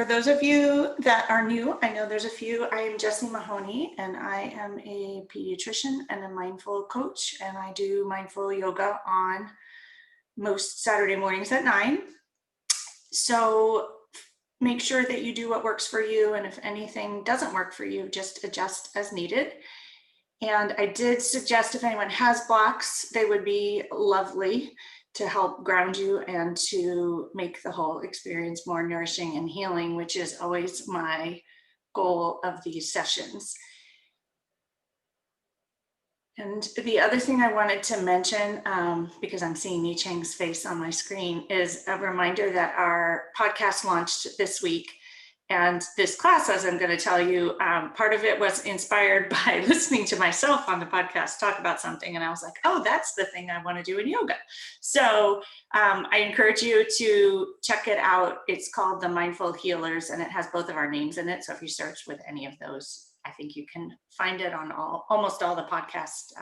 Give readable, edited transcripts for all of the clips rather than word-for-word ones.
For those of you that are new, I know there's a few. I am Jessie Mahoney, and I am a pediatrician and a mindful coach, and I do mindful yoga on most Saturday mornings at 9. So make sure that you do what works for you, and if anything doesn't work for you, just adjust as needed. And I did suggest if anyone has blocks, they would be lovely to help ground you and to make the whole experience more nourishing and healing, which is always my goal of these sessions. And the other thing I wanted to mention, because I'm seeing Yi Chang's face on my screen, is a reminder that our podcast launched this week. And this class, as I'm going to tell you, part of it was inspired by listening to myself on the podcast talk about something. And I was like, oh, that's the thing I want to do in yoga. So I encourage you to check it out. It's called The Mindful Healers, and it has both of our names in it. So if you search with any of those, I think you can find it on almost all the podcast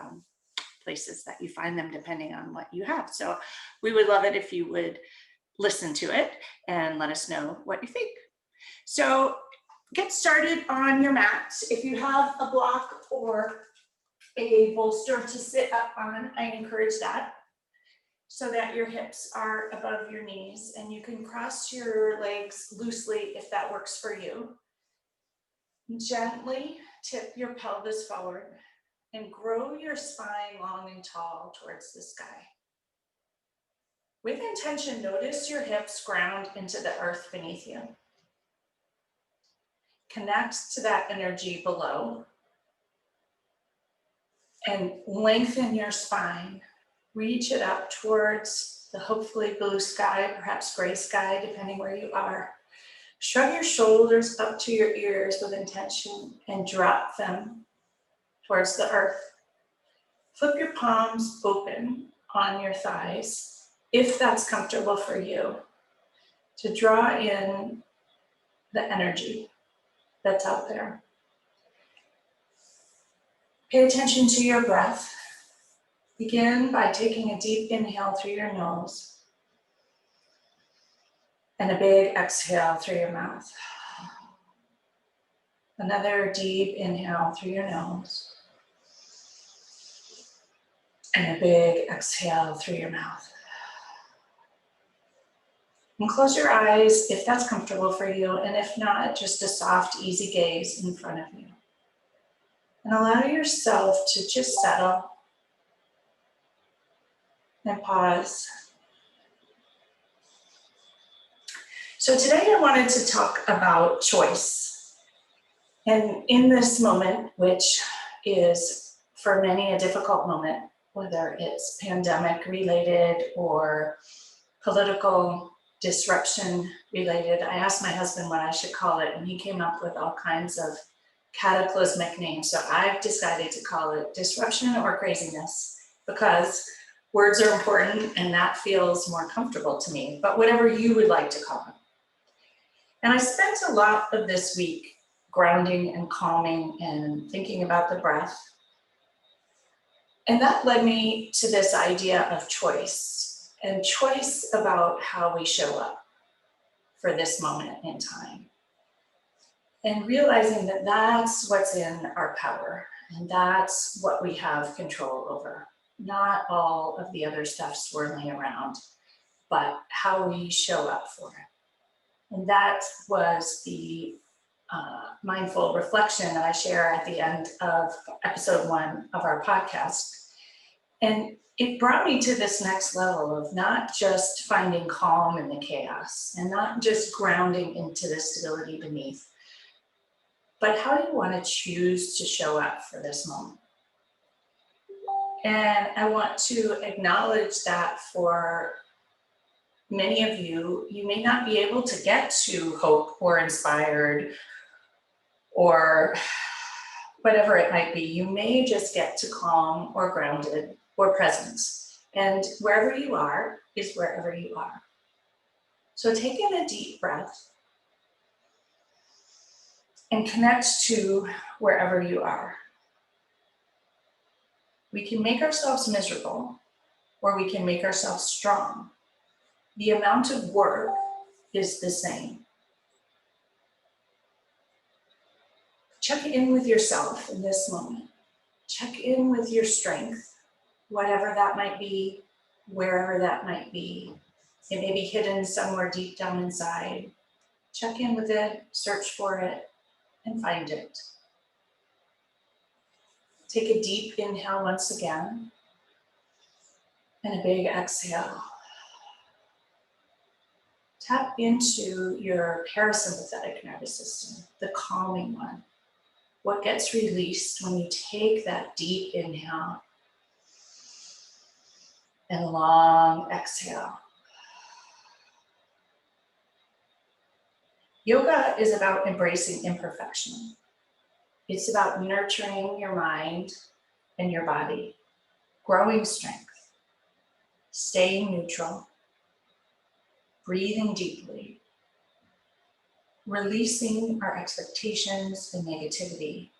places that you find them, depending on what you have. So we would love it if you would listen to it and let us know what you think. So get started on your mat. If you have a block or a bolster to sit up on, I encourage that so that your hips are above your knees, and you can cross your legs loosely if that works for you. Gently tip your pelvis forward and grow your spine long and tall towards the sky. With intention, notice your hips ground into the earth beneath you. Connect to that energy below and lengthen your spine. Reach it up towards the hopefully blue sky, perhaps gray sky, depending where you are. Shrug your shoulders up to your ears with intention and drop them towards the earth. Flip your palms open on your thighs, if that's comfortable for you, to draw in the energy that's out there. Pay attention to your breath. Begin by taking a deep inhale through your nose and a big exhale through your mouth. Another deep inhale through your nose and a big exhale through your mouth. And close your eyes if that's comfortable for you, and if not, just a soft, easy gaze in front of you. And allow yourself to just settle and pause. So today I wanted to talk about choice. And in this moment, which is for many a difficult moment, whether it's pandemic related or political disruption related, I asked my husband what I should call it, and he came up with all kinds of cataclysmic names. So I've decided to call it disruption or craziness, because words are important and that feels more comfortable to me, but whatever you would like to call it. And I spent a lot of this week grounding and calming and thinking about the breath. And that led me to this idea of choice, and choice about how we show up for this moment in time. And realizing that that's what's in our power, and that's what we have control over. Not all of the other stuff swirling around, but how we show up for it. And that was the mindful reflection that I share at the end of episode 1 of our podcast. And it brought me to this next level of not just finding calm in the chaos and not just grounding into the stability beneath, but how do you want to choose to show up for this moment? And I want to acknowledge that for many of you, you may not be able to get to hope or inspired or whatever it might be. You may just get to calm or grounded or presence. And wherever you are is wherever you are. So take in a deep breath and connect to wherever you are. We can make ourselves miserable, or we can make ourselves strong. The amount of work is the same. Check in with yourself in this moment. Check in with your strength, whatever that might be, wherever that might be. It may be hidden somewhere deep down inside. Check in with it, search for it, and find it. Take a deep inhale once again, and a big exhale. Tap into your parasympathetic nervous system, the calming one. What gets released when you take that deep inhale and long exhale. Yoga is about embracing imperfection. It's about nurturing your mind and your body, growing strength, staying neutral, breathing deeply, releasing our expectations and negativity,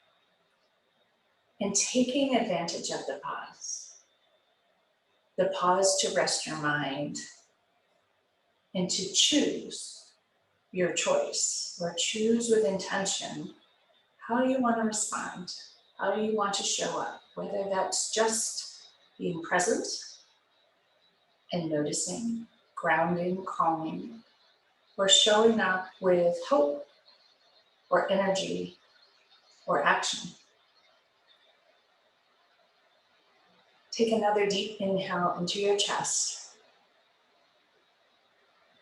and taking advantage of the pause. The pause to rest your mind and to choose your choice, or choose with intention how you want to respond, how you want to show up, whether that's just being present and noticing, grounding, calming, or showing up with hope or energy or action. Take another deep inhale into your chest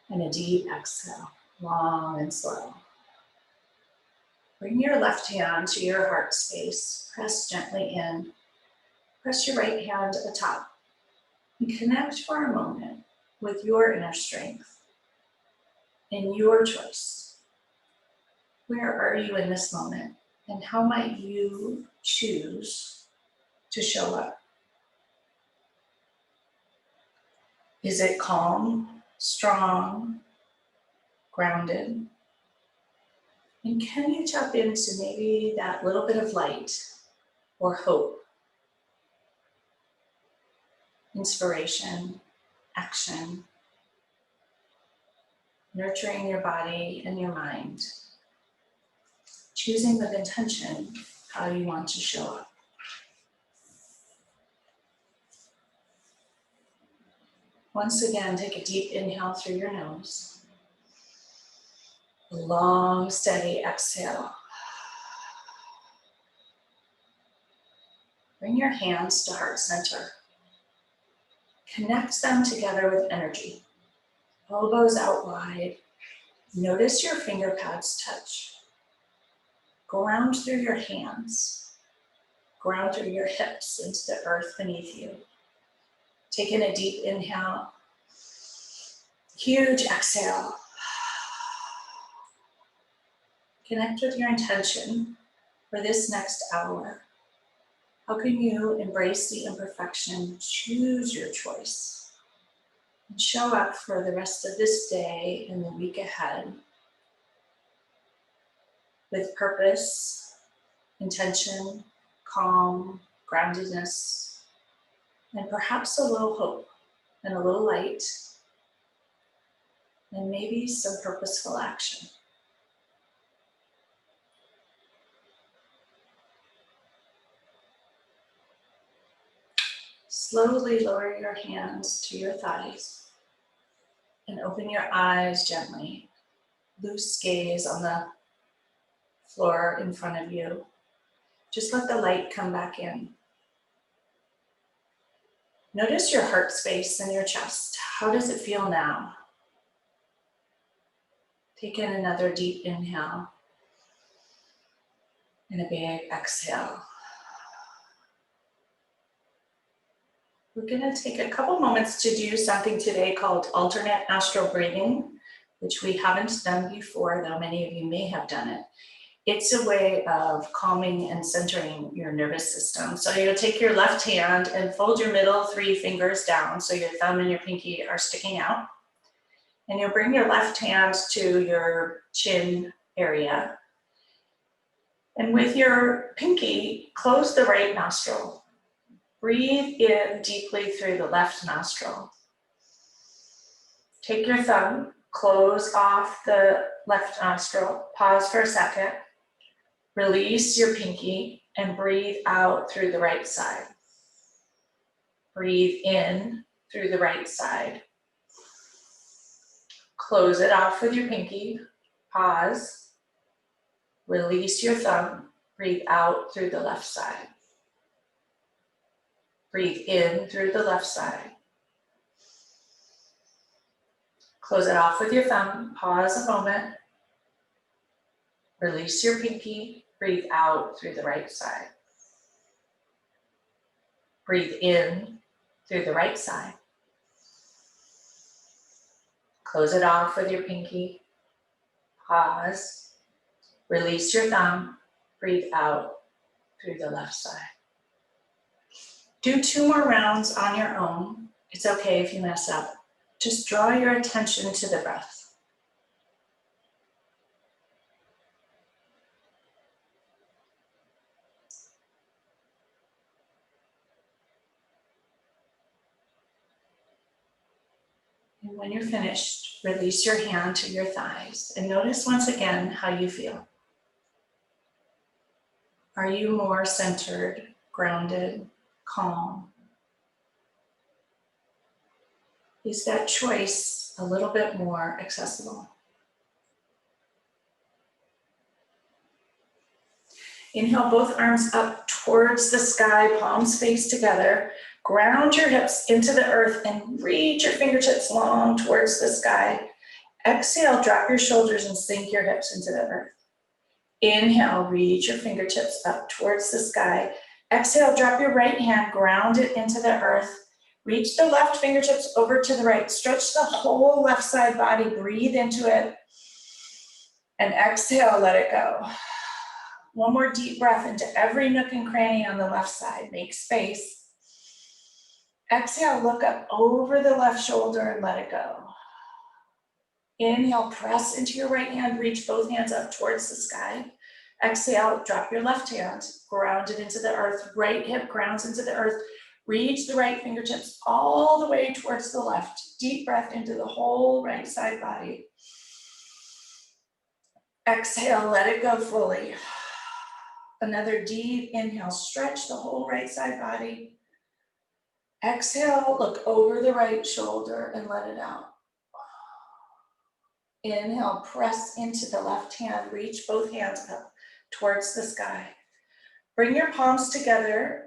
and a deep exhale, long and slow. Bring your left hand to your heart space, press gently in, press your right hand atop, and connect for a moment with your inner strength and your choice. Where are you in this moment, and how might you choose to show up? Is it calm, strong, grounded? And can you tap into maybe that little bit of light or hope, inspiration, action, nurturing your body and your mind, choosing with intention how you want to show up. Once again, take a deep inhale through your nose. A long, steady exhale. Bring your hands to heart center. Connect them together with energy. Elbows out wide. Notice your finger pads touch. Ground through your hands. Ground through your hips into the earth beneath you. Take in a deep inhale. Huge exhale. Connect with your intention for this next hour. How can you embrace the imperfection, choose your choice, and show up for the rest of this day and the week ahead with purpose, intention, calm, groundedness, and perhaps a little hope and a little light, and maybe some purposeful action. Slowly lower your hands to your thighs and open your eyes gently. Loose gaze on the floor in front of you. Just let the light come back in. Notice your heart space in your chest. How does it feel now? Take in another deep inhale and a big exhale. We're going to take a couple moments to do something today called alternate nostril breathing, which we haven't done before, though many of you may have done it. It's a way of calming and centering your nervous system. So you'll take your left hand and fold your middle 3 fingers down so your thumb and your pinky are sticking out. And you'll bring your left hand to your chin area. And with your pinky, close the right nostril. Breathe in deeply through the left nostril. Take your thumb, close off the left nostril, pause for a second. Release your pinky and breathe out through the right side. Breathe in through the right side. Close it off with your pinky. Pause. Release your thumb. Breathe out through the left side. Breathe in through the left side. Close it off with your thumb. Pause a moment. Release your pinky. Breathe out through the right side. Breathe in through the right side. Close it off with your pinky. Pause. Release your thumb. Breathe out through the left side. Do 2 more rounds on your own. It's okay if you mess up. Just draw your attention to the breath. And when you're finished, release your hand to your thighs and notice once again how you feel. Are you more centered, grounded, calm? Is that choice a little bit more accessible? Inhale, both arms up towards the sky, palms face together. Ground your hips into the earth and reach your fingertips long towards the sky. Exhale, drop your shoulders and sink your hips into the earth. Inhale, reach your fingertips up towards the sky. Exhale, drop your right hand, ground it into the earth. Reach the left fingertips over to the right. Stretch the whole left side body, breathe into it. And exhale, let it go. One more deep breath into every nook and cranny on the left side. Make space. Exhale, look up over the left shoulder and let it go. Inhale, press into your right hand, reach both hands up towards the sky. Exhale, drop your left hand, ground it into the earth. Right hip grounds into the earth. Reach the right fingertips all the way towards the left. Deep breath into the whole right side body. Exhale, let it go fully. Another deep inhale, stretch the whole right side body. Exhale, look over the right shoulder and let it out. Inhale, press into the left hand, reach both hands up towards the sky. Bring your palms together,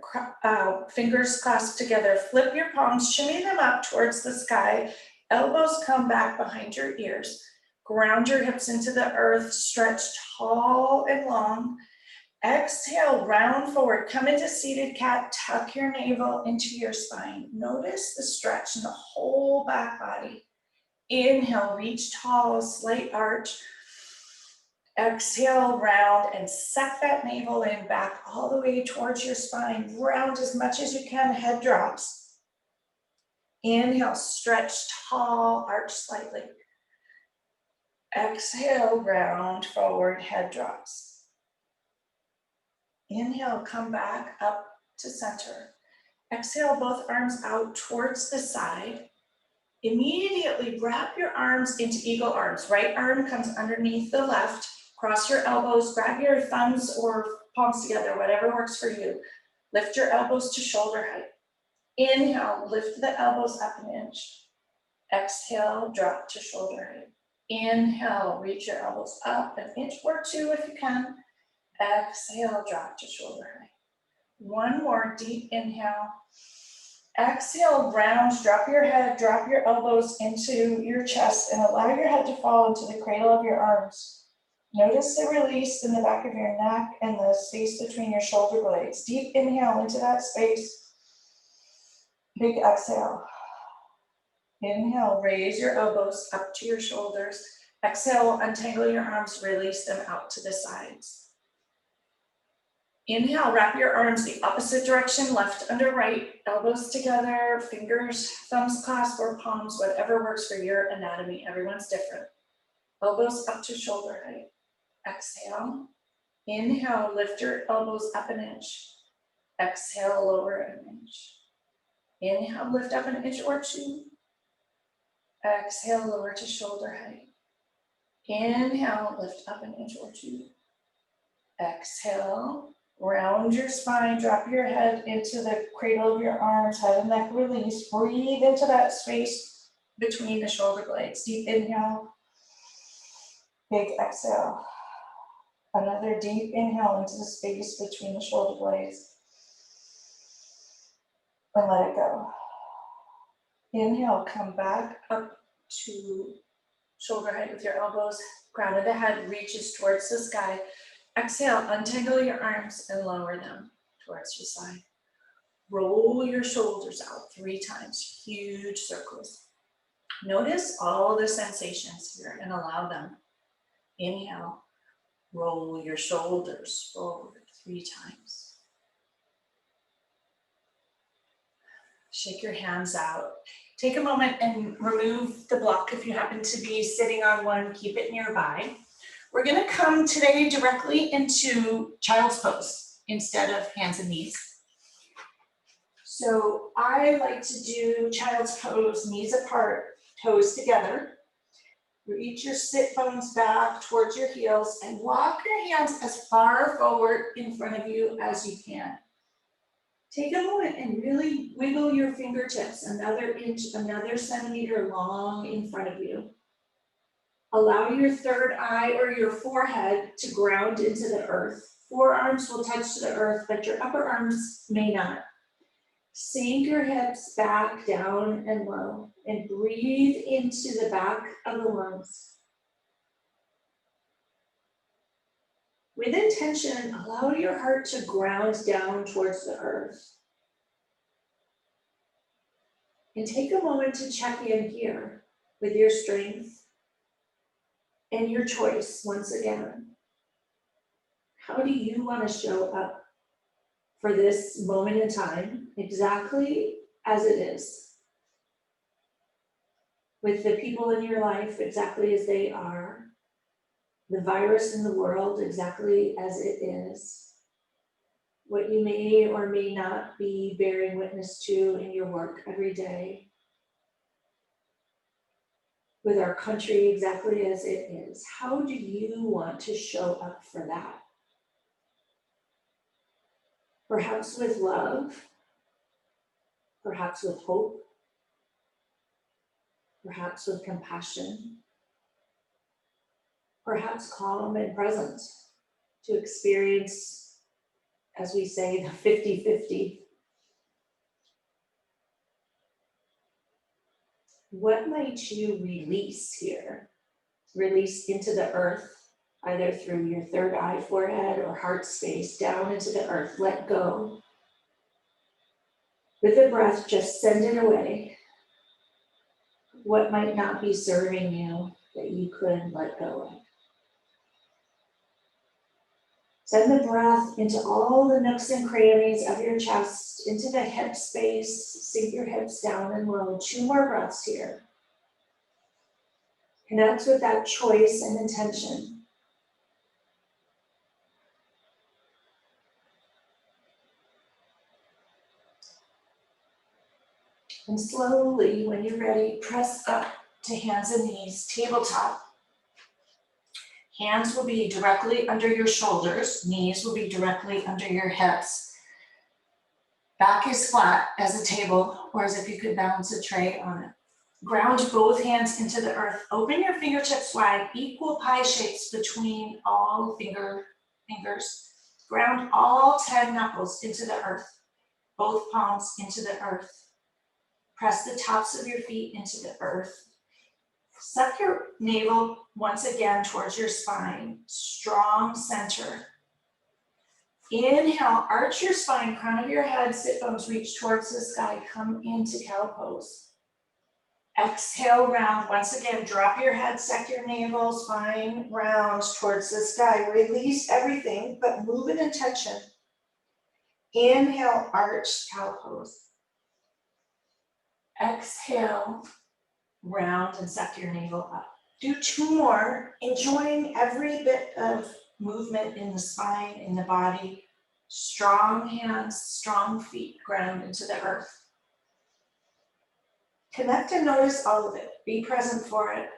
fingers clasped together, flip your palms, shimmy them up towards the sky, elbows come back behind your ears. Ground your hips into the earth, stretch tall and long. Exhale, round forward, come into seated cat, tuck your navel into your spine. Notice the stretch in the whole back body. Inhale, reach tall, slight arch. Exhale, round and suck that navel in back all the way towards your spine. Round as much as you can, head drops. Inhale, stretch tall, arch slightly. Exhale, round forward, head drops. Inhale, come back up to center. Exhale, both arms out towards the side. Immediately wrap your arms into eagle arms. Right arm comes underneath the left. Cross your elbows, grab your thumbs or palms together, whatever works for you. Lift your elbows to shoulder height. Inhale, lift the elbows up an inch. Exhale, drop to shoulder height. Inhale, reach your elbows up an inch or 2 if you can. Exhale, drop to shoulder height. One more deep inhale. Exhale, round, drop your head, drop your elbows into your chest and allow your head to fall into the cradle of your arms. Notice the release in the back of your neck and the space between your shoulder blades. Deep inhale into that space. Big exhale. Inhale, raise your elbows up to your shoulders. Exhale, untangle your arms, release them out to the sides. Inhale, wrap your arms the opposite direction, left under right, elbows together, fingers, thumbs clasped or palms, whatever works for your anatomy. Everyone's different. Elbows up to shoulder height. Exhale. Inhale, lift your elbows up an inch. Exhale, lower an inch. Inhale, lift up an inch or 2. Exhale, lower to shoulder height. Inhale, lift up an inch or 2. Exhale, round your spine, drop your head into the cradle of your arms, head and neck release. Breathe into that space between the shoulder blades. Deep inhale, big exhale. Another deep inhale into the space between the shoulder blades. And let it go. Inhale, come back up to shoulder height with your elbows. Crown of the head reaches towards the sky. Exhale, untangle your arms and lower them towards your side. Roll your shoulders out 3 times, huge circles. Notice all the sensations here and allow them. Inhale, roll your shoulders forward 3 times. Shake your hands out. Take a moment and remove the block if you happen to be sitting on one, keep it nearby. We're gonna come today directly into child's pose instead of hands and knees. So I like to do child's pose, knees apart, toes together. Reach your sit bones back towards your heels and walk your hands as far forward in front of you as you can. Take a moment and really wiggle your fingertips another inch, another centimeter long in front of you. Allow your third eye or your forehead to ground into the earth. Forearms will touch to the earth, but your upper arms may not. Sink your hips back, down, and low, and breathe into the back of the lungs. With intention, allow your heart to ground down towards the earth. And take a moment to check in here with your strength and your choice once again. How do you want to show up for this moment in time, exactly as it is? With the people in your life exactly as they are, the virus in the world exactly as it is, what you may or may not be bearing witness to in your work every day, with our country exactly as it is. How do you want to show up for that? Perhaps with love, perhaps with hope, perhaps with compassion, perhaps calm and present to experience, as we say, the 50-50. What might you release here? Release into the earth, either through your third eye, forehead, or heart space, down into the earth. Let go. With the breath, just send it away. What might not be serving you that you could let go of? Send the breath into all the nooks and crannies of your chest, into the hip space. Sink your hips down and low. 2 more breaths here. Connect with that choice and intention. And slowly, when you're ready, press up to hands and knees, tabletop. Hands will be directly under your shoulders, knees will be directly under your hips. Back is flat as a table, or as if you could balance a tray on it. Ground both hands into the earth. Open your fingertips wide, equal pie shapes between all fingers. Ground all 10 knuckles into the earth, both palms into the earth. Press the tops of your feet into the earth. Suck your navel once again towards your spine. Strong center. Inhale, arch your spine, crown of your head, sit bones reach towards the sky. Come into cow pose. Exhale, round. Once again, drop your head, suck your navel, spine rounds towards the sky. Release everything, but move with intention. Inhale, arch, cow pose. Exhale, round and suck your navel up. Do 2 more, enjoying every bit of movement in the spine, in the body. Strong hands, strong feet, ground into the earth. Connect and notice all of it. Be present for it.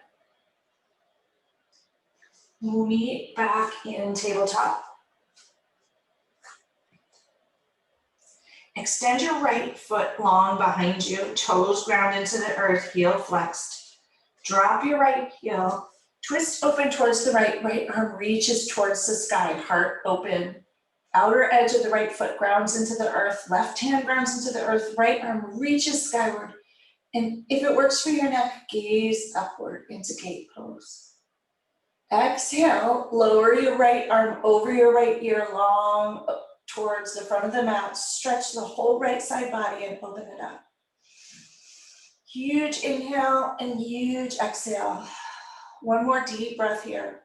Meet back in tabletop. Extend your right foot long behind you, toes ground into the earth, heel flexed. Drop your right heel, twist open towards the right arm reaches towards the sky, heart open. Outer edge of the right foot grounds into the earth, left hand grounds into the earth, right arm reaches skyward. And if it works for your neck, gaze upward into gate pose. Exhale, lower your right arm over your right ear, long towards the front of the mat. Stretch the whole right side body and open it up. Huge inhale and huge exhale. One more deep breath here.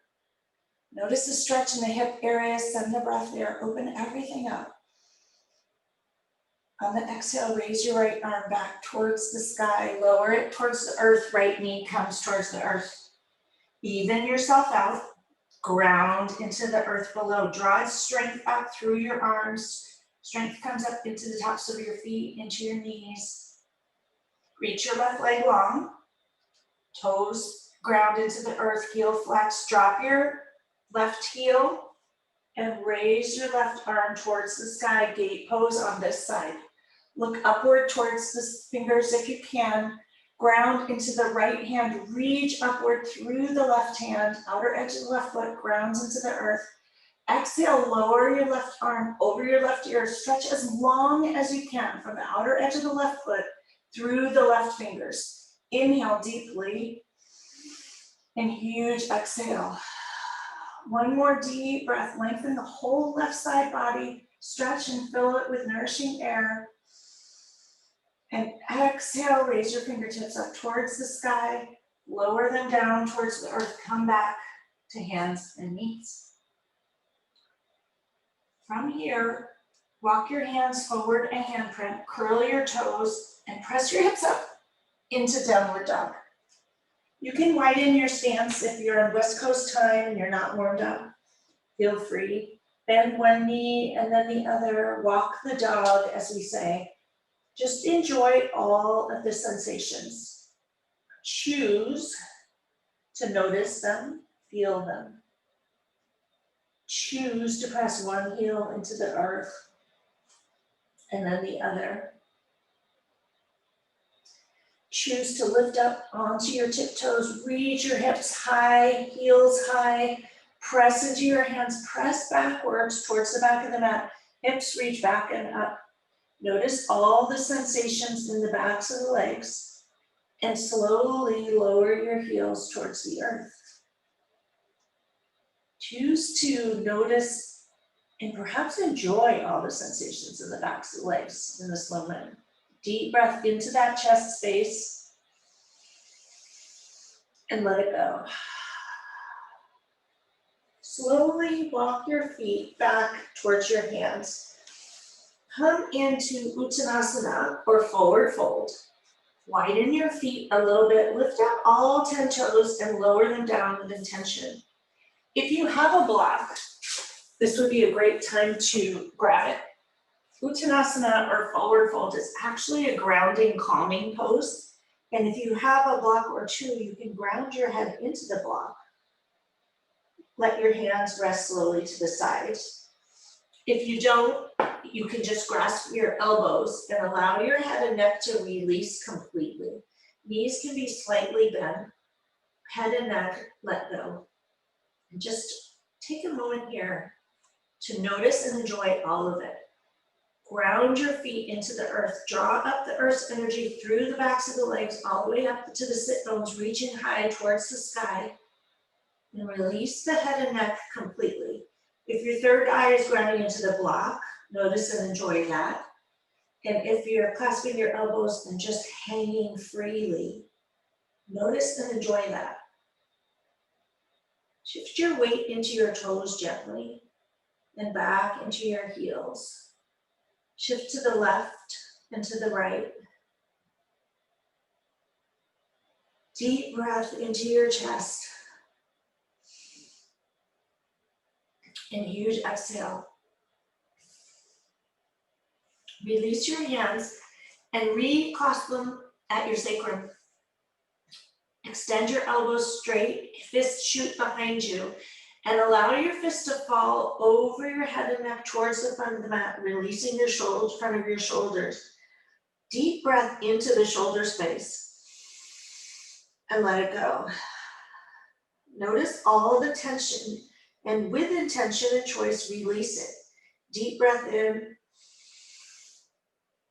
Notice the stretch in the hip area, send the breath there, open everything up. On the exhale, raise your right arm back towards the sky, lower it towards the earth, right knee comes towards the earth. Even yourself out, ground into the earth below. Draw strength up through your arms. Strength comes up into the tops of your feet, into your knees. Reach your left leg long. Toes ground into the earth, heel flex. Drop your left heel and raise your left arm towards the sky, gate pose on this side. Look upward towards the fingers if you can. Ground into the right hand, reach upward through the left hand, outer edge of the left foot grounds into the earth. Exhale, lower your left arm over your left ear, stretch as long as you can from the outer edge of the left foot through the left fingers. Inhale deeply and huge exhale. One more deep breath, lengthen the whole left side body, stretch and fill it with nourishing air. And exhale, raise your fingertips up towards the sky, lower them down towards the earth, come back to hands and knees. From here, walk your hands forward a handprint, curl your toes, and press your hips up into downward dog. You can widen your stance if you're on West Coast time and you're not warmed up. Feel free. Bend one knee and then the other. Walk the dog, as we say. Just enjoy all of the sensations. Choose to notice them, feel them. Choose to press one heel into the earth and then the other. Choose to lift up onto your tiptoes, reach your hips high, heels high, press into your hands, press backwards towards the back of the mat, hips reach back and up. Notice all the sensations in the backs of the legs and slowly lower your heels towards the earth. Choose to notice and perhaps enjoy all the sensations in the backs of the legs in this moment. Deep breath into that chest space and let it go. Slowly walk your feet back towards your hands. Come into Uttanasana or forward fold. Widen your feet a little bit, lift up all 10 toes and lower them down with intention. If you have a block, this would be a great time to grab it. Uttanasana or forward fold is actually a grounding, calming pose. And if you have a block or two, you can ground your head into the block. Let your hands rest slowly to the sides. If you don't, you can just grasp your elbows and allow your head and neck to release completely. Knees can be slightly bent, head and neck let go. And just take a moment here to notice and enjoy all of it. Ground your feet into the earth. Draw up the earth's energy through the backs of the legs, all the way up to the sit bones, reaching high towards the sky. And release the head and neck completely. If your third eye is grounding into the block, notice and enjoy that. And if you're clasping your elbows and just hanging freely, notice and enjoy that. Shift your weight into your toes gently and back into your heels. Shift to the left and to the right. Deep breath into your chest. And huge exhale. Release your hands and reclasp them at your sacrum. Extend your elbows straight, fists shoot behind you, And allow your fist to fall over your head and neck towards the front of the mat, releasing your shoulders, front of your shoulders. Deep breath into the shoulder space and let it go. Notice all the tension, and with intention and choice, release it. Deep breath in.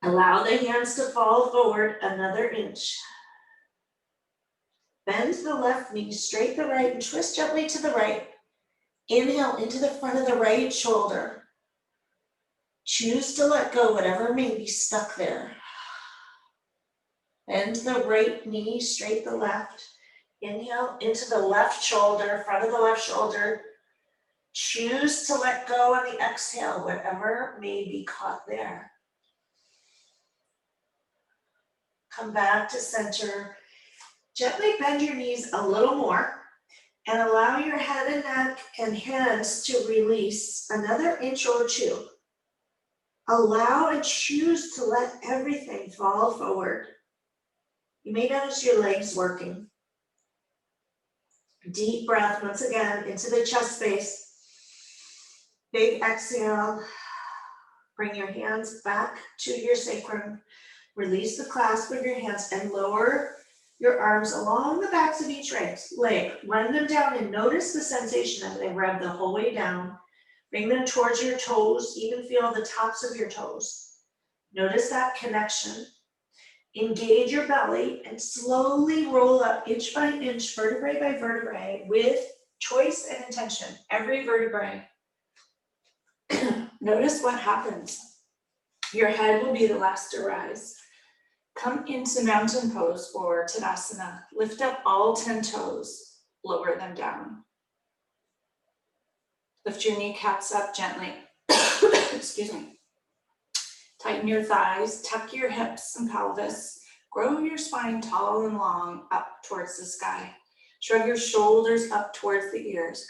Allow the hands to fall forward another inch. Bend the left knee, straight the right, and twist gently to the right. Inhale into the front of the right shoulder. Choose to let go whatever may be stuck there. Bend the right knee, straight the left. Inhale into the left shoulder, front of the left shoulder. Choose to let go on the exhale, whatever may be caught there. Come back to center. Gently bend your knees a little more and allow your head and neck and hands to release another inch or two. Allow and choose to let everything fall forward. You may notice your legs working. Deep breath once again into the chest space. Big exhale. Bring your hands back to your sacrum. Release the clasp of your hands and lower your arms along the backs of each leg. Run them down and notice the sensation as they rub the whole way down. Bring them towards your toes, even feel the tops of your toes. Notice that connection. Engage your belly and slowly roll up inch by inch, vertebrae by vertebrae, with choice and intention. Every vertebrae. Notice what happens. Your head will be the last to rise. Come into mountain pose or Tadasana. Lift up all 10 toes, lower them down. Lift your kneecaps up gently. Excuse me. Tighten your thighs, tuck your hips and pelvis. Grow your spine tall and long up towards the sky. Shrug your shoulders up towards the ears.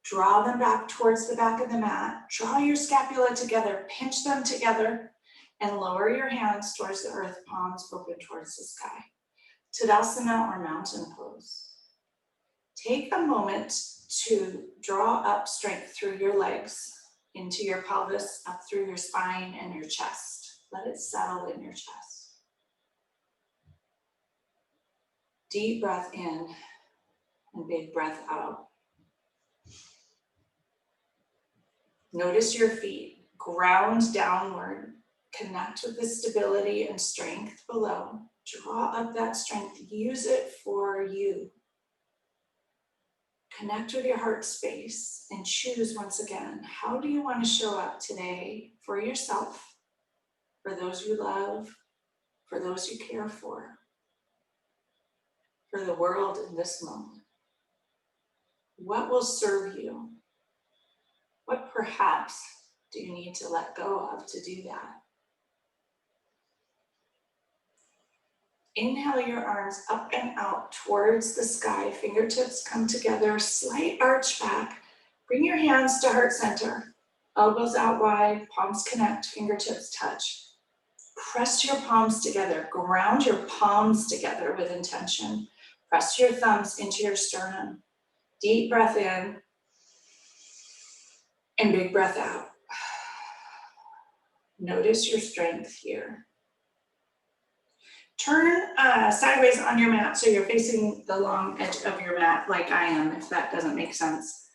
Draw them back towards the back of the mat. Draw your scapula together, pinch them together, and lower your hands towards the earth, palms open towards the sky. Tadasana or mountain pose. Take a moment to draw up strength through your legs, into your pelvis, up through your spine and your chest. Let it settle in your chest. Deep breath in and big breath out. Notice your feet. Ground downward. Connect with the stability and strength below. Draw up that strength. Use it for you. Connect with your heart space and choose once again, how do you want to show up today for yourself, for those you love, for those you care for the world in this moment? What will serve you? What perhaps do you need to let go of to do that? Inhale your arms up and out towards the sky. Fingertips come together, slight arch back. Bring your hands to heart center. Elbows out wide, palms connect, fingertips touch. Press your palms together. Ground your palms together with intention. Press your thumbs into your sternum. Deep breath in and big breath out. Notice your strength here. Turn sideways on your mat so you're facing the long edge of your mat like I am, if that doesn't make sense.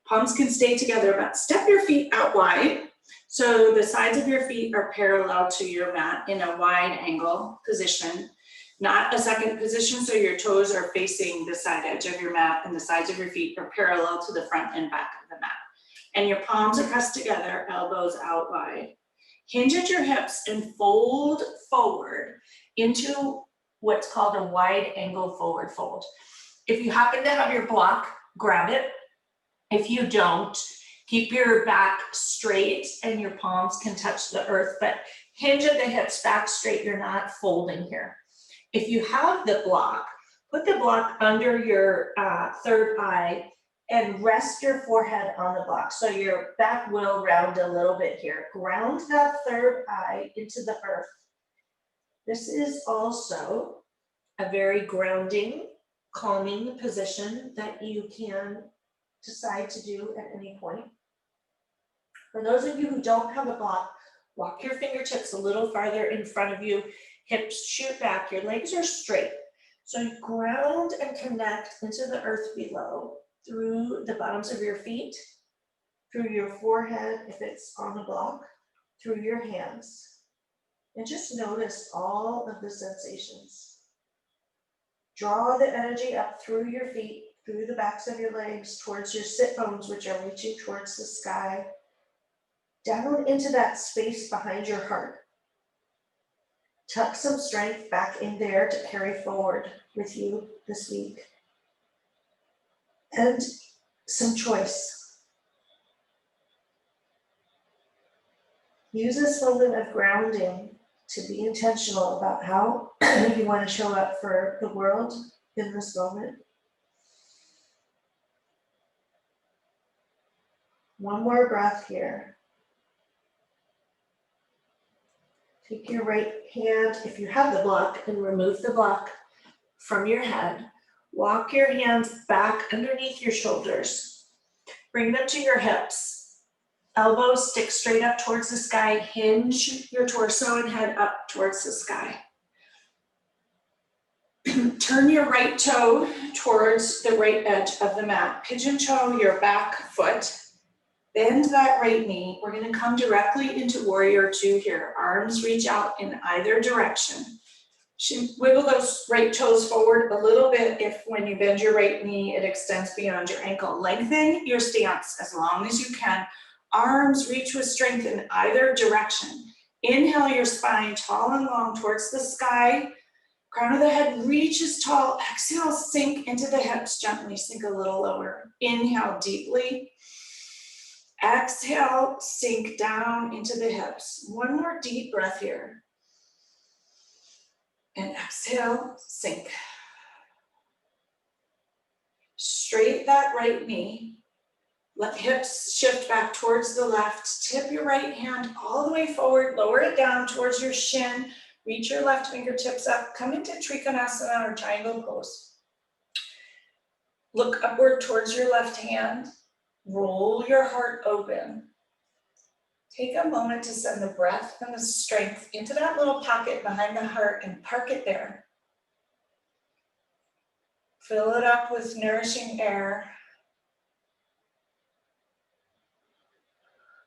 Palms can stay together, but step your feet out wide so the sides of your feet are parallel to your mat in a wide angle position, not a second position, so your toes are facing the side edge of your mat and the sides of your feet are parallel to the front and back of the mat. And your palms are pressed together, elbows out wide. Hinge at your hips and fold forward into what's called a wide angle forward fold. If you happen to have your block, grab it. If you don't, keep your back straight and your palms can touch the earth, but hinge at the hips, back straight, you're not folding here. If you have the block, put the block under your third eye and rest your forehead on the block. So your back will round a little bit here. Ground that third eye into the earth. This is also a very grounding, calming position that you can decide to do at any point. For those of you who don't have a block, walk your fingertips a little farther in front of you, hips shoot back, your legs are straight. So you ground and connect into the earth below through the bottoms of your feet, through your forehead if it's on the block, through your hands. And just notice all of the sensations. Draw the energy up through your feet, through the backs of your legs, towards your sit bones, which are reaching towards the sky, down into that space behind your heart. Tuck some strength back in there to carry forward with you this week. And some choice. Use this moment of grounding to be intentional about how you want to show up for the world in this moment. One more breath here. Take your right hand, if you have the block, and remove the block from your head. Walk your hands back underneath your shoulders. Bring them to your hips. Elbows stick straight up towards the sky. Hinge your torso and head up towards the sky. Turn your right toe towards the right edge of the mat. Pigeon toe your back foot. Bend that right knee. We're going to come directly into warrior two here. Arms reach out in either direction. Wiggle those right toes forward a little bit if when you bend your right knee, it extends beyond your ankle. Lengthen your stance as long as you can. Arms reach with strength in either direction. Inhale your spine tall and long towards the sky. Crown of the head reaches tall. Exhale, sink into the hips gently. Sink a little lower. Inhale deeply. Exhale, sink down into the hips. One more deep breath here. And exhale, sink. Straight that right knee. Let hips shift back towards the left. Tip your right hand all the way forward. Lower it down towards your shin. Reach your left fingertips up. Come into Trikonasana or triangle pose. Look upward towards your left hand. Roll your heart open. Take a moment to send the breath and the strength into that little pocket behind the heart and park it there. Fill it up with nourishing air.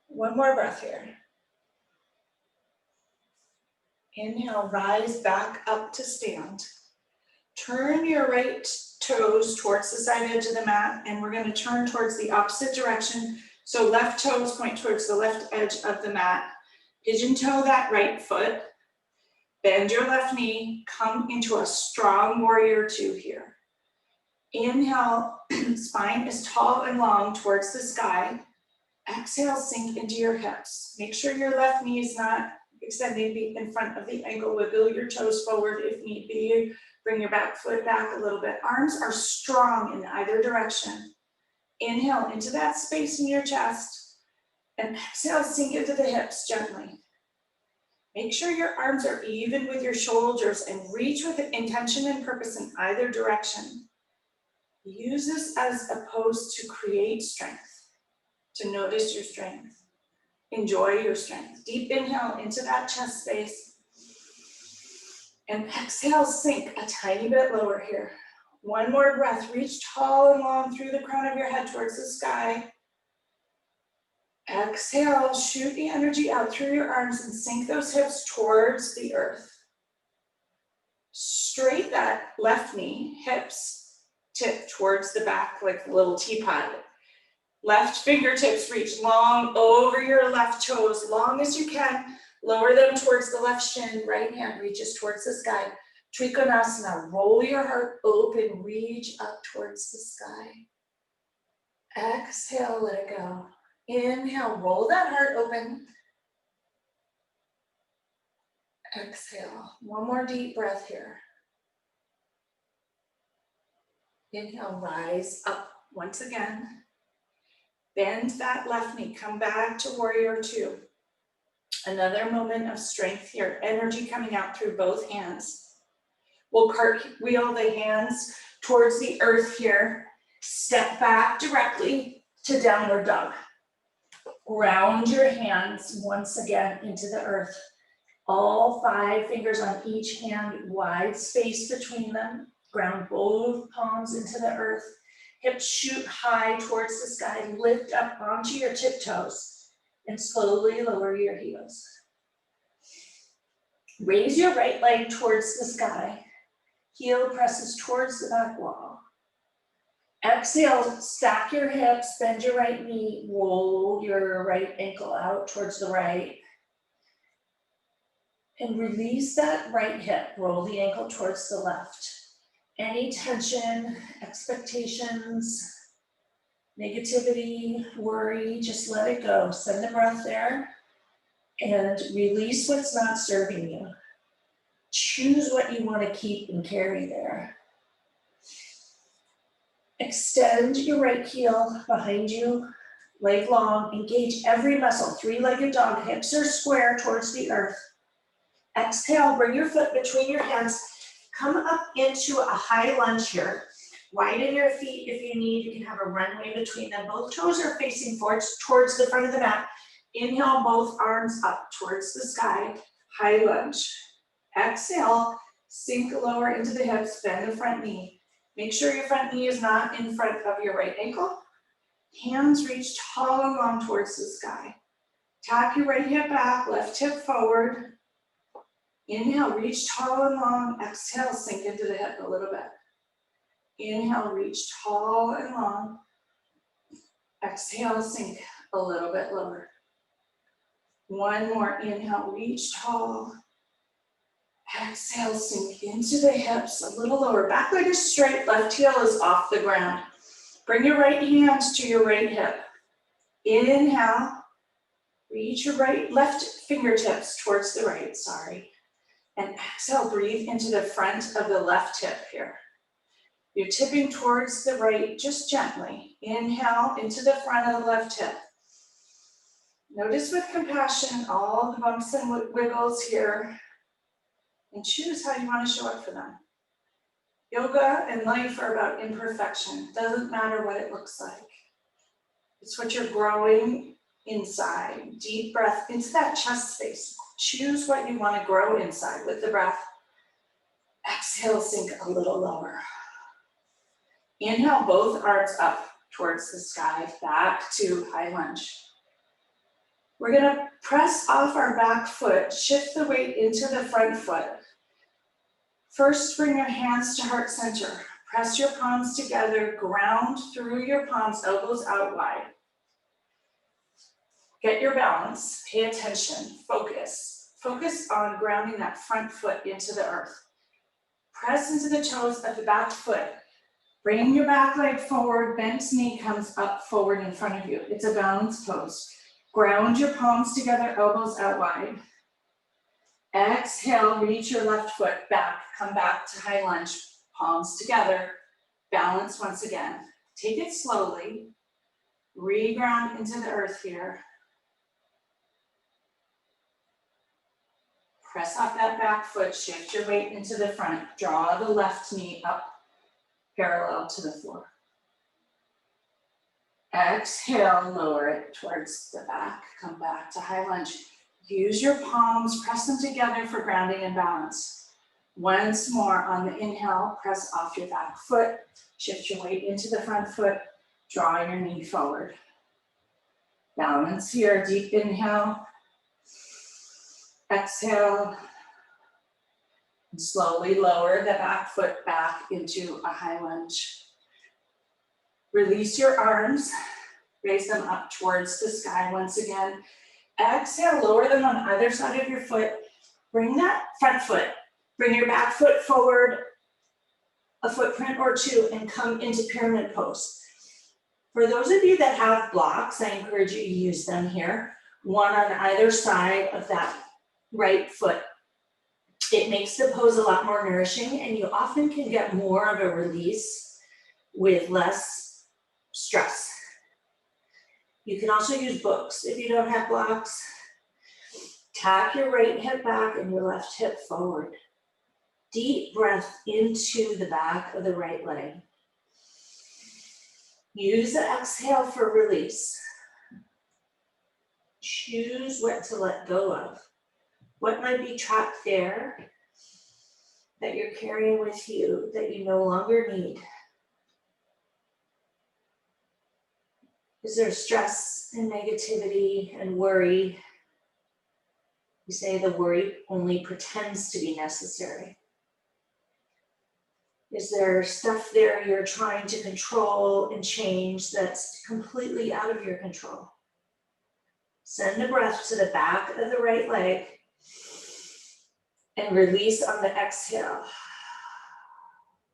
One more breath here. Inhale, rise back up to stand. Turn your right toes towards the side edge of the mat, and we're going to turn towards the opposite direction. So left toes point towards the left edge of the mat. Pigeon toe that right foot. Bend your left knee. Come into a strong warrior two here. Inhale, spine is tall and long towards the sky. Exhale, sink into your hips. Make sure your left knee is not extending in front of the ankle. Wiggle your toes forward if need be. Bring your back foot back a little bit. Arms are strong in either direction. Inhale into that space in your chest. And exhale, sink into the hips gently. Make sure your arms are even with your shoulders and reach with intention and purpose in either direction. Use this as a pose to create strength, to notice your strength. Enjoy your strength. Deep inhale into that chest space. And exhale, sink a tiny bit lower here. One more breath. Reach tall and long through the crown of your head towards the sky. Exhale, shoot the energy out through your arms and sink those hips towards the earth. Straight that left knee, hips tip towards the back like a little teapot. Left fingertips reach long over your left toes, long as you can. Lower them towards the left shin. Right hand reaches towards the sky. Trikonasana. Roll your heart open. Reach up towards the sky. Exhale, let it go. Inhale, roll that heart open. Exhale. One more deep breath here. Inhale, rise up once again. Bend that left knee. Come back to warrior two. Another moment of strength here. Energy coming out through both hands. We'll cartwheel the hands towards the earth here. Step back directly. to downward dog. Ground your hands once again into the earth. All 5 fingers on each hand, wide space between them. Ground both palms into the earth. Hips shoot high towards the sky. Lift up onto your tiptoes and slowly lower your heels. Raise your right leg towards the sky. Heel presses towards the back wall. Exhale, stack your hips, bend your right knee, roll your right ankle out towards the right. And release that right hip, roll the ankle towards the left. Any tension, expectations, negativity, worry, just let it go. Send the breath there and release what's not serving you. Choose what you want to keep and carry there. Extend your right heel behind you, leg long, engage every muscle. 3-legged dog, hips are square towards the earth. Exhale, bring your foot between your hands. Come up into a high lunge here. Widen your feet if you need. You can have a runway between them. Both toes are facing forward towards the front of the mat. Inhale, both arms up towards the sky. High lunge. Exhale, sink lower into the hips, bend the front knee. Make sure your front knee is not in front of your right ankle. Hands reach tall and long towards the sky. Tap your right hip back, left hip forward. Inhale, reach tall and long. Exhale, sink into the hip a little bit. Inhale, reach tall and long. Exhale, sink a little bit lower. One more. Inhale, reach tall. Exhale, sink into the hips a little lower. Back leg is straight, left heel is off the ground. Bring your right hand to your right hip. Inhale, reach your left fingertips towards the right, And exhale, breathe into the front of the left hip here. You're tipping towards the right, just gently. Inhale into the front of the left hip. Notice with compassion all the bumps and wiggles here. And choose how you want to show up for them. Yoga and life are about imperfection. Doesn't matter what it looks like. It's what you're growing inside. Deep breath into that chest space. Choose what you want to grow inside with the breath. Exhale, sink a little lower. Inhale, both arms up towards the sky, back to high lunge. We're gonna press off our back foot, shift the weight into the front foot. First, bring your hands to heart center. Press your palms together, ground through your palms, elbows out wide. Get your balance, pay attention, focus. Focus on grounding that front foot into the earth. Press into the toes of the back foot. Bring your back leg forward, bent knee comes up forward in front of you. It's a balanced pose. Ground your palms together, elbows out wide. Exhale, reach your left foot back, come back to high lunge, palms together, balance once again. Take it slowly, reground into the earth here. Press off that back foot, shift your weight into the front, draw the left knee up parallel to the floor. Exhale, lower it towards the back, come back to high lunge. Use your palms, press them together for grounding and balance. Once more on the inhale, press off your back foot, shift your weight into the front foot, draw your knee forward. Balance here, deep inhale. Exhale, and slowly lower the back foot back into a high lunge. Release your arms, raise them up towards the sky once again. Exhale, lower them on either side of your foot. Bring that front foot, bring your back foot forward, a footprint or two, and come into pyramid pose. For those of you that have blocks, I encourage you to use them here, one on either side of that right foot. It makes the pose a lot more nourishing, and you often can get more of a release with less stress. You can also use books if you don't have blocks. Tap your right hip back and your left hip forward. Deep breath into the back of the right leg. Use the exhale for release. Choose what to let go of. What might be trapped there that you're carrying with you that you no longer need? Is there stress and negativity and worry? You say the worry only pretends to be necessary. Is there stuff there you're trying to control and change that's completely out of your control? Send the breath to the back of the right leg and release on the exhale.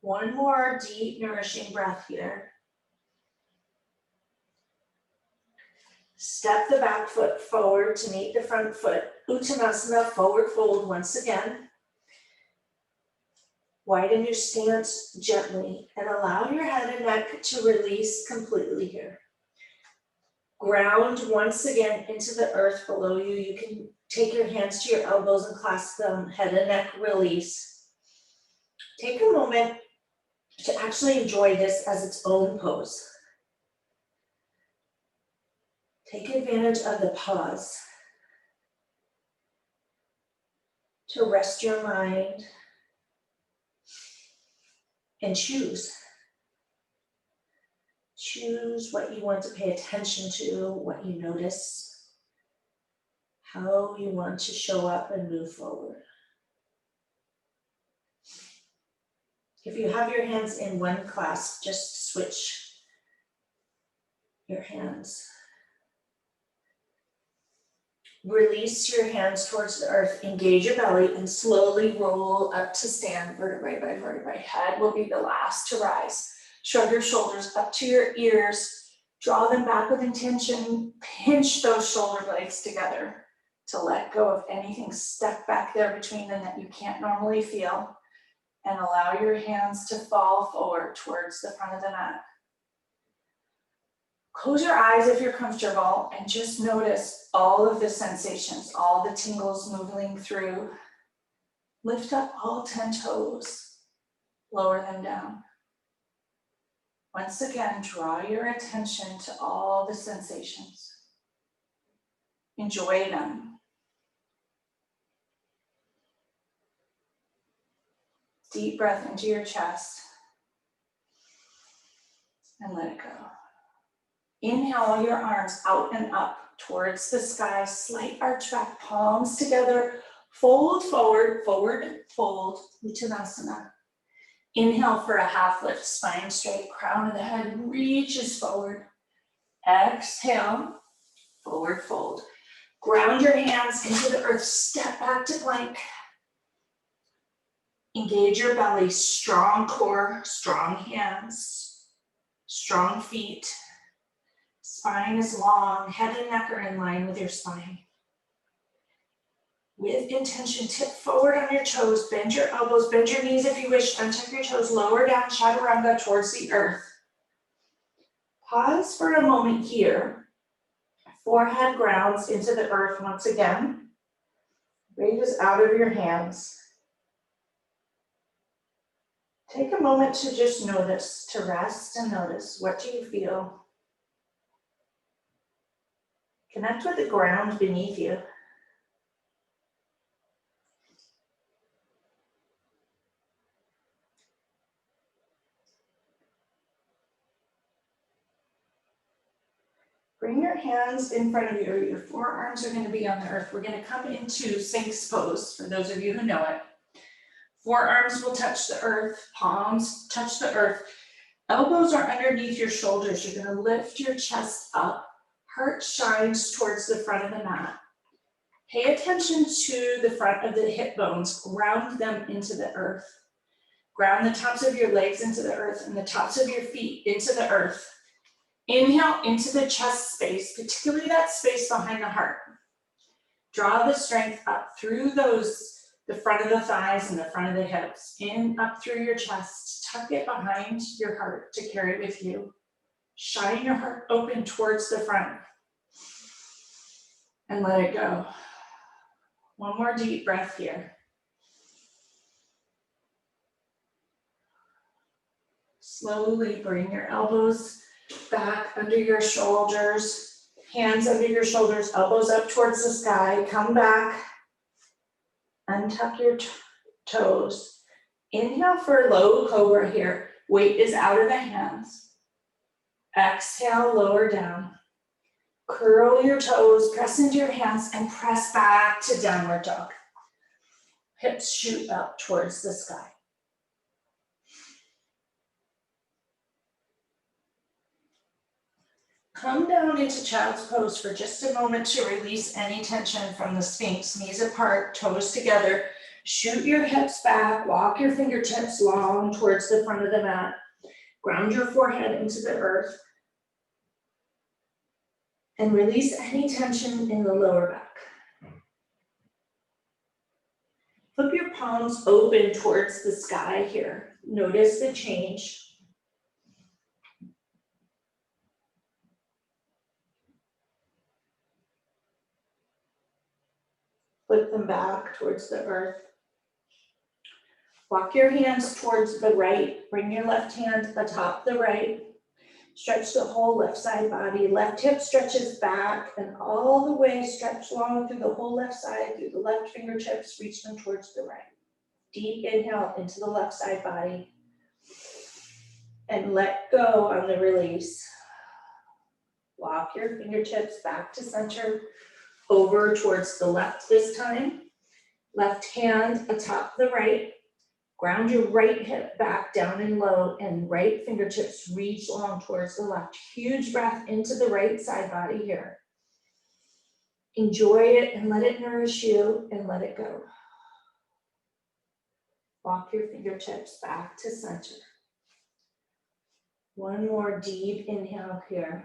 One more deep, nourishing breath here. Step the back foot forward to meet the front foot. Uttanasana, forward fold once again. Widen your stance gently and allow your head and neck to release completely here. Ground once again into the earth below you. You can take your hands to your elbows and clasp them, head and neck release. Take a moment to actually enjoy this as its own pose. Take advantage of the pause to rest your mind and choose. Choose what you want to pay attention to, what you notice, how you want to show up and move forward. If you have your hands in one clasp, just switch your hands. Release your hands towards the earth, engage your belly, and slowly roll up to stand, vertebrae by vertebrae. Head will be the last to rise. Shrug your shoulders up to your ears, draw them back with intention, pinch those shoulder blades together to let go of anything stuck back there between them that you can't normally feel, and allow your hands to fall forward towards the front of the mat. Close your eyes if you're comfortable and just notice all of the sensations, all the tingles moving through. Lift up all 10 toes, lower them down. Once again, draw your attention to all the sensations. Enjoy them. Deep breath into your chest and let it go. Inhale your arms out and up towards the sky, slight arch back, palms together, fold forward, forward, fold, Uttanasana. Inhale for a half lift, spine straight, crown of the head reaches forward. Exhale, forward fold. Ground your hands into the earth, step back to plank. Engage your belly, strong core, strong hands, strong feet. Spine is long, head and neck are in line with your spine. With intention, tip forward on your toes, bend your elbows, bend your knees if you wish, untuck your toes, lower down, chaturanga towards the earth. Pause for a moment here. Forehead grounds into the earth once again. Weight is out of your hands. Take a moment to just notice, to rest and notice. What do you feel? Connect with the ground beneath you. Bring your hands in front of you. Your forearms are going to be on the earth. We're going to come into Sphinx pose, for those of you who know it. Forearms will touch the earth, palms touch the earth. Elbows are underneath your shoulders. You're going to lift your chest up. Heart shines towards the front of the mat. Pay attention to the front of the hip bones. Ground them into the earth. Ground the tops of your legs into the earth and the tops of your feet into the earth. Inhale into the chest space, particularly that space behind the heart. Draw the strength up through the front of the thighs and the front of the hips. In, up through your chest. Tuck it behind your heart to carry with you. Shine your heart open towards the front. And let it go. One more deep breath here. Slowly bring your elbows back under your shoulders, hands under your shoulders, elbows up towards the sky. Come back, untuck your toes. Inhale for low cobra here. Weight is out of the hands. Exhale, lower down. Curl your toes, press into your hands, and press back to downward dog. Hips shoot up towards the sky. Come down into child's pose for just a moment to release any tension from the Sphinx. Knees apart, toes together. Shoot your hips back, walk your fingertips long towards the front of the mat. Ground your forehead into the earth. And release any tension in the lower back. Flip your palms open towards the sky here. Notice the change. Flip them back towards the earth. Walk your hands towards the right. Bring your left hand atop the right. Stretch the whole left side body. Left hip stretches back and all the way stretch long through the whole left side, through the left fingertips, reach them towards the right. Deep inhale into the left side body. And let go on the release. Walk your fingertips back to center, over towards the left this time. Left hand atop the right. Ground your right hip back down and low, and right fingertips reach long towards the left. Huge breath into the right side body here. Enjoy it and let it nourish you, and let it go. Walk your fingertips back to center. One more deep inhale here.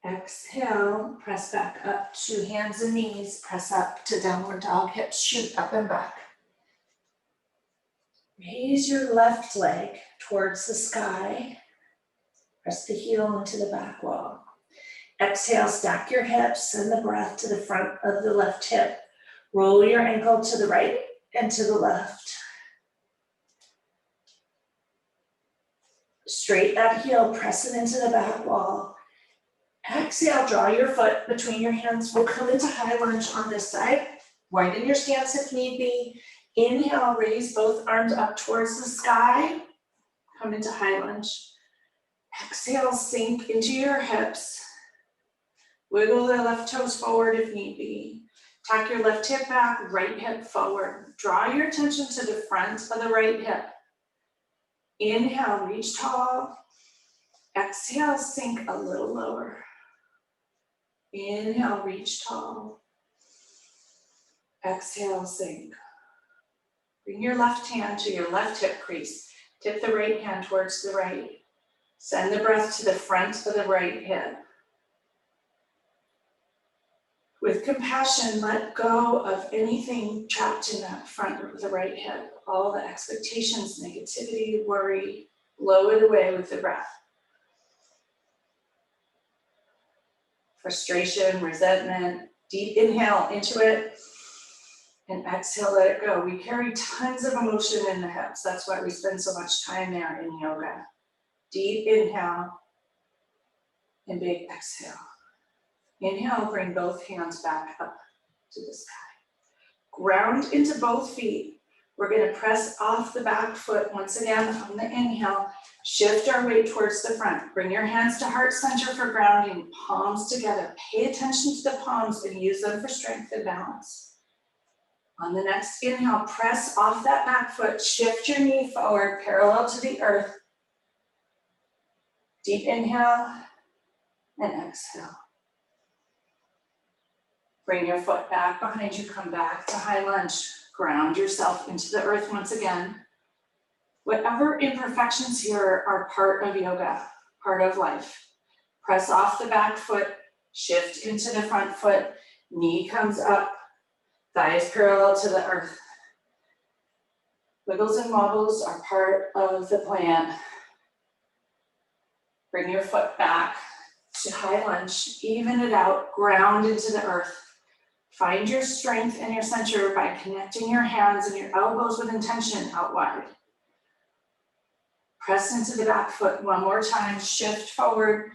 Exhale, press back up to hands and knees, press up to downward dog, hips shoot up and back. Raise your left leg towards the sky. Press the heel into the back wall. Exhale, stack your hips, send the breath to the front of the left hip. Roll your ankle to the right and to the left. Straight that heel, press it into the back wall. Exhale, draw your foot between your hands. We'll come into high lunge on this side. Widen your stance if need be. Inhale, raise both arms up towards the sky. Come into high lunge. Exhale, sink into your hips. Wiggle the left toes forward if need be. Tuck your left hip back, right hip forward. Draw your attention to the front of the right hip. Inhale, reach tall. Exhale, sink a little lower. Inhale, reach tall. Exhale, sink. Bring your left hand to your left hip crease. Tip the right hand towards the right. Send the breath to the front of the right hip. With compassion, let go of anything trapped in that front of the right hip. All the expectations, negativity, worry, blow it away with the breath. Frustration, resentment, deep inhale into it, and exhale, let it go. We carry tons of emotion in the hips. That's why we spend so much time there in yoga. Deep inhale and big exhale. Inhale, bring both hands back up to the sky. Ground into both feet. We're going to press off the back foot once again on the inhale. Shift our weight towards the front. Bring your hands to heart center for grounding, palms together. Pay attention to the palms and use them for strength and balance. On the next inhale, press off that back foot. Shift your knee forward, parallel to the earth. Deep inhale and exhale. Bring your foot back behind you, come back to high lunge. Ground yourself into the earth once again. Whatever imperfections here are part of yoga, part of life. Press off the back foot, shift into the front foot, knee comes up, thighs parallel to the earth. Wiggles and wobbles are part of the plan. Bring your foot back to high lunge, even it out, ground into the earth. Find your strength and your center by connecting your hands and your elbows with intention out wide. Press into the back foot one more time, shift forward,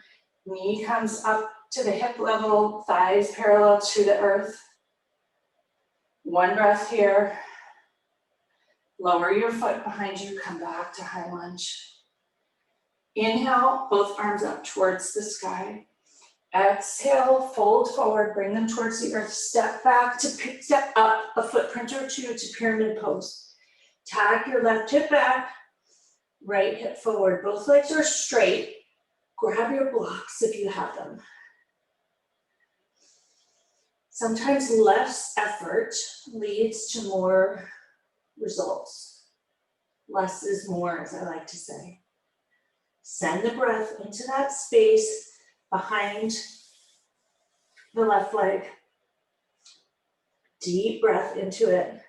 knee comes up to the hip level, thighs parallel to the earth. One breath here. Lower your foot behind you, come back to high lunge. Inhale, both arms up towards the sky. Exhale, fold forward, bring them towards the earth. Step back to step up a footprint or two to pyramid pose. Tag your left hip back, right hip forward. Both legs are straight. Grab your blocks if you have them. Sometimes less effort leads to more results. Less is more, as I like to say. Send the breath into that space behind the left leg. Deep breath into it.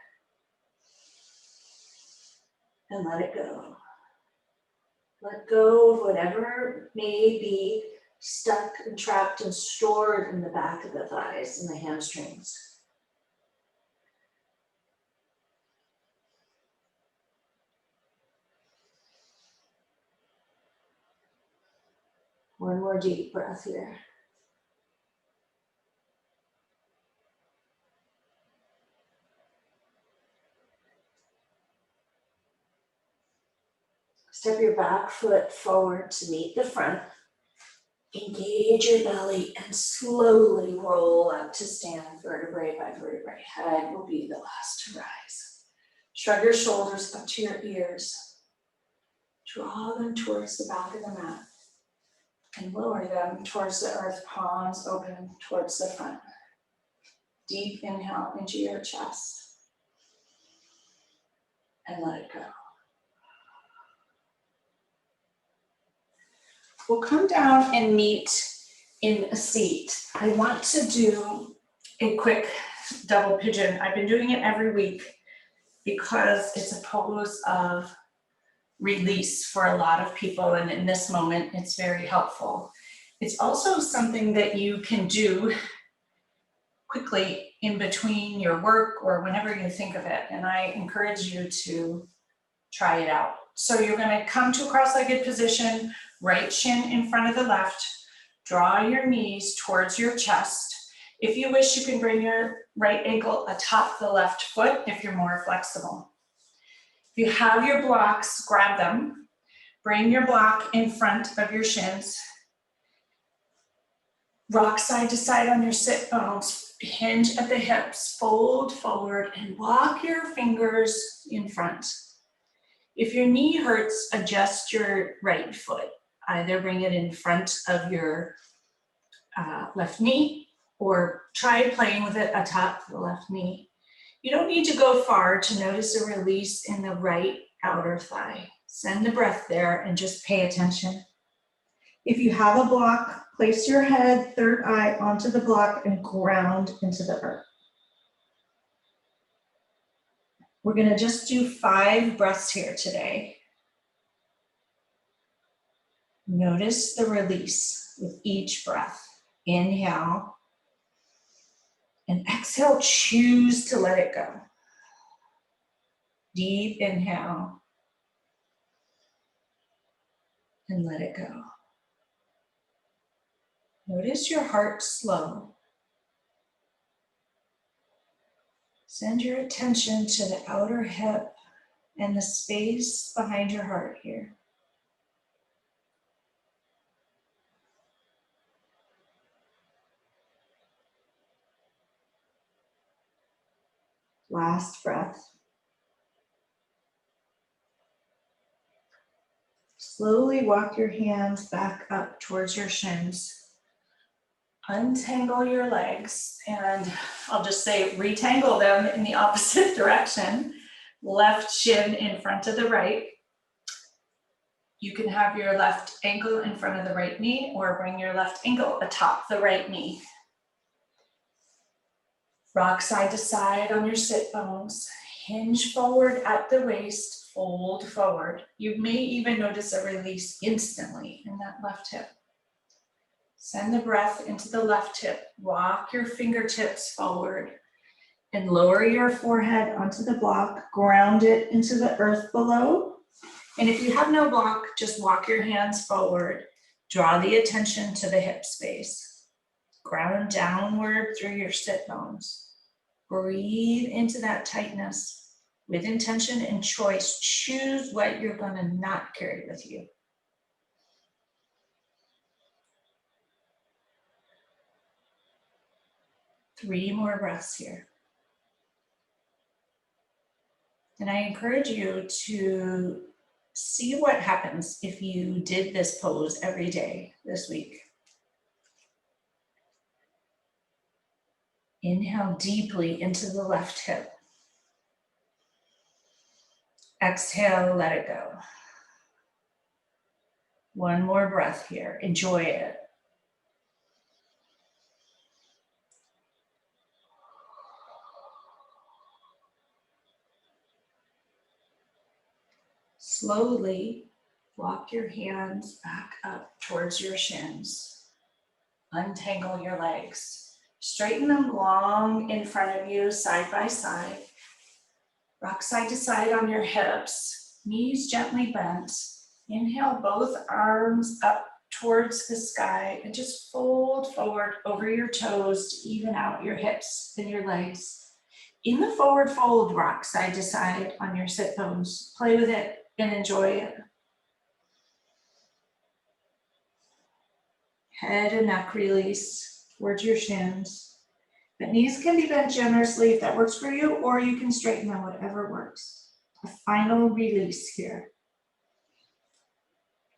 And let it go. Let go of whatever may be stuck and trapped and stored in the back of the thighs and the hamstrings. One more deep breath here. Step your back foot forward to meet the front. Engage your belly and slowly roll up to stand, vertebrae by vertebrae. Head will be the last to rise. Shrug your shoulders up to your ears. Draw them towards the back of the mat and lower them towards the earth, palms open towards the front. Deep inhale into your chest and let it go. We'll come down and meet in a seat. I want to do a quick double pigeon. I've been doing it every week because it's a pose of release for a lot of people, and in this moment, it's very helpful. It's also something that you can do quickly in between your work or whenever you think of it, and I encourage you to try it out. So you're going to come to a cross-legged position, right shin in front of the left. Draw your knees towards your chest. If you wish, you can bring your right ankle atop the left foot if you're more flexible. If you have your blocks, grab them. Bring your block in front of your shins. Rock side to side on your sit bones. Hinge at the hips, fold forward, and walk your fingers in front. If your knee hurts, adjust your right foot. Either bring it in front of your left knee or try playing with it atop the left knee. You don't need to go far to notice a release in the right outer thigh. Send the breath there and just pay attention. If you have a block, place your head, third eye onto the block and ground into the earth. We're going to just do 5 breaths here today. Notice the release with each breath. Inhale and exhale, choose to let it go. Deep inhale and let it go. Notice your heart slow. Send your attention to the outer hip and the space behind your heart here. Last breath. Slowly walk your hands back up towards your shins. Untangle your legs, and I'll just say retangle them in the opposite direction. Left shin in front of the right. You can have your left ankle in front of the right knee or bring your left ankle atop the right knee. Rock side to side on your sit bones. Hinge forward at the waist, fold forward. You may even notice a release instantly in that left hip. Send the breath into the left hip. Walk your fingertips forward and lower your forehead onto the block. Ground it into the earth below. And if you have no block, just walk your hands forward. Draw the attention to the hip space. Ground downward through your sit bones. Breathe into that tightness with intention and choice. Choose what you're going to not carry with you. Three more breaths here. And I encourage you to see what happens if you did this pose every day this week. Inhale deeply into the left hip. Exhale, let it go. One more breath here. Enjoy it. Slowly walk your hands back up towards your shins. Untangle your legs. Straighten them long in front of you, side by side. Rock side to side on your hips. Knees gently bent. Inhale both arms up towards the sky and just fold forward over your toes to even out your hips and your legs. In the forward fold, rock side to side on your sit bones. Play with it and enjoy it. Head and neck release towards your shins. The knees can be bent generously if that works for you, or you can straighten them, whatever works. A final release here.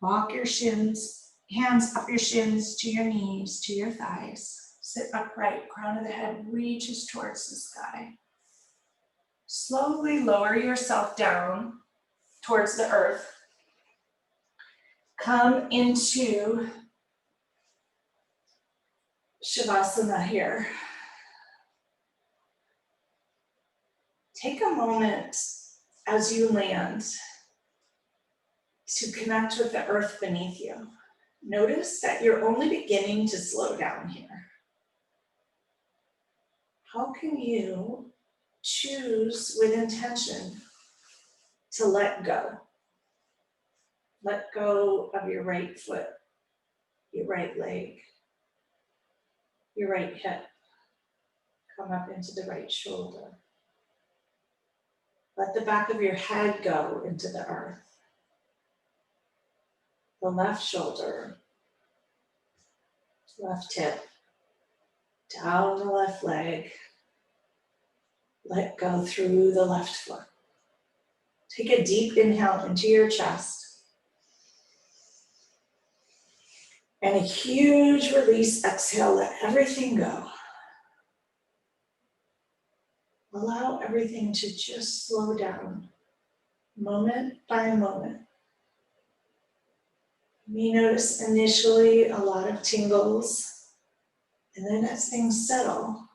Walk your shins, hands up your shins to your knees, to your thighs. Sit upright, crown of the head reaches towards the sky. Slowly lower yourself down towards the earth. Come into Shavasana here. Take a moment as you land to connect with the earth beneath you. Notice that you're only beginning to slow down here. How can you choose with intention to let go? Let go of your right foot, your right leg, your right hip. Come up into the right shoulder. Let the back of your head go into the earth. The left shoulder, left hip, down the left leg. Let go through the left foot. Take a deep inhale into your chest. And a huge release, exhale, let everything go. Allow everything to just slow down, moment by moment. You may notice initially a lot of tingles, and then as things settle,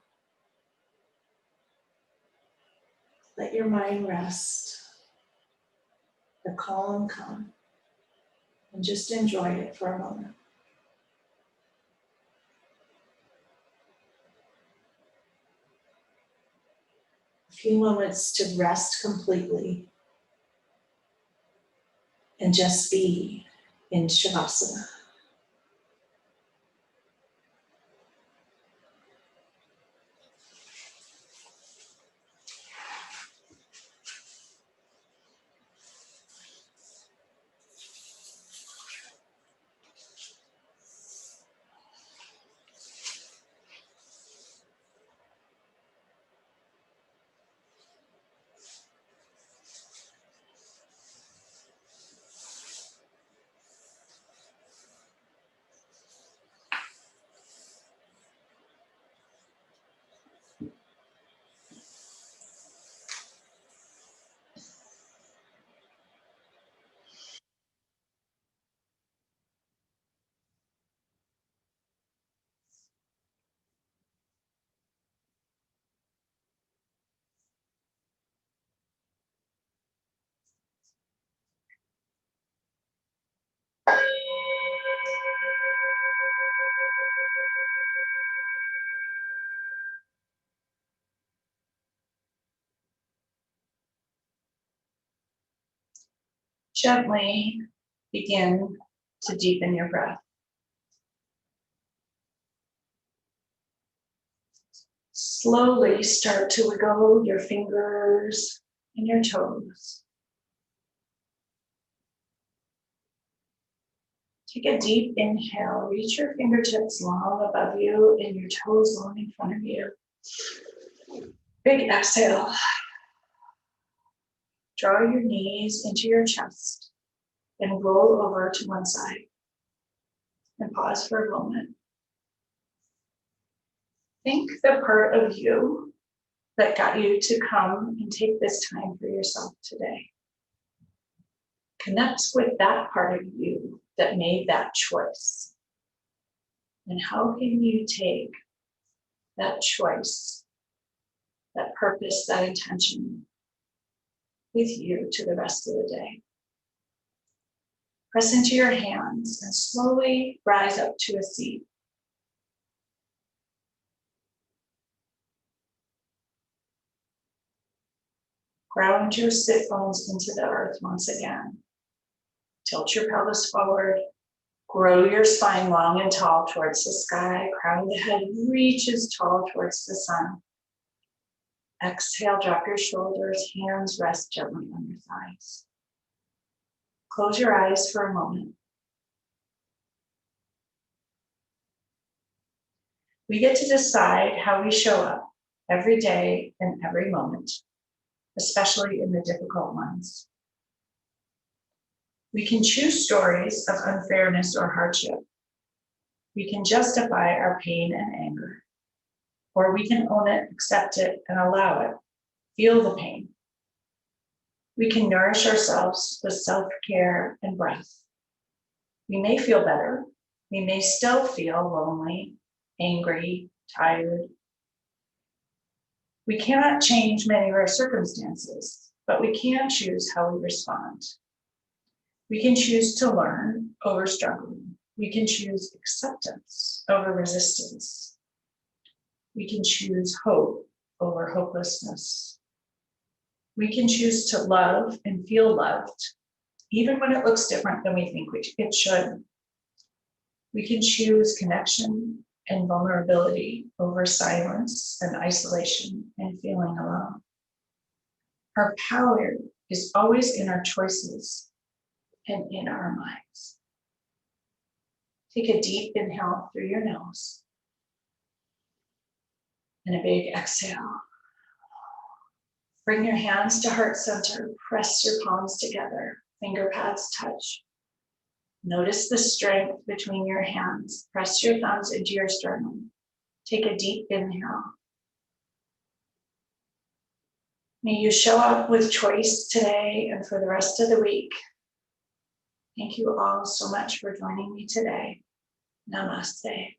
let your mind rest, the calm come, and just enjoy it for a moment. A few moments to rest completely and just be in Shavasana. Gently begin to deepen your breath. Slowly start to wiggle your fingers and your toes. Take a deep inhale. Reach your fingertips long above you and your toes long in front of you. Big exhale. Draw your knees into your chest and roll over to one side. And pause for a moment. Think the part of you that got you to come and take this time for yourself today. Connect with that part of you that made that choice. And how can you take that choice, that purpose, that intention with you to the rest of the day? Press into your hands and slowly rise up to a seat. Ground your sit bones into the earth once again. Tilt your pelvis forward. Grow your spine long and tall towards the sky. Crown of the head reaches tall towards the sun. Exhale, drop your shoulders. Hands rest gently on your thighs. Close your eyes for a moment. We get to decide how we show up every day and every moment, especially in the difficult ones. We can choose stories of unfairness or hardship. We can justify our pain and anger, or we can own it, accept it, and allow it. Feel the pain. We can nourish ourselves with self-care and breath. We may feel better. We may still feel lonely, angry, tired. We cannot change many of our circumstances, but we can choose how we respond. We can choose to learn over struggling. We can choose acceptance over resistance. We can choose hope over hopelessness. We can choose to love and feel loved, even when it looks different than we think it should. We can choose connection and vulnerability over silence and isolation and feeling alone. Our power is always in our choices and in our minds. Take a deep inhale through your nose and a big exhale. Bring your hands to heart center. Press your palms together. Finger pads touch. Notice the strength between your hands. Press your thumbs into your sternum. Take a deep inhale. May you show up with choice today and for the rest of the week. Thank you all so much for joining me today. Namaste.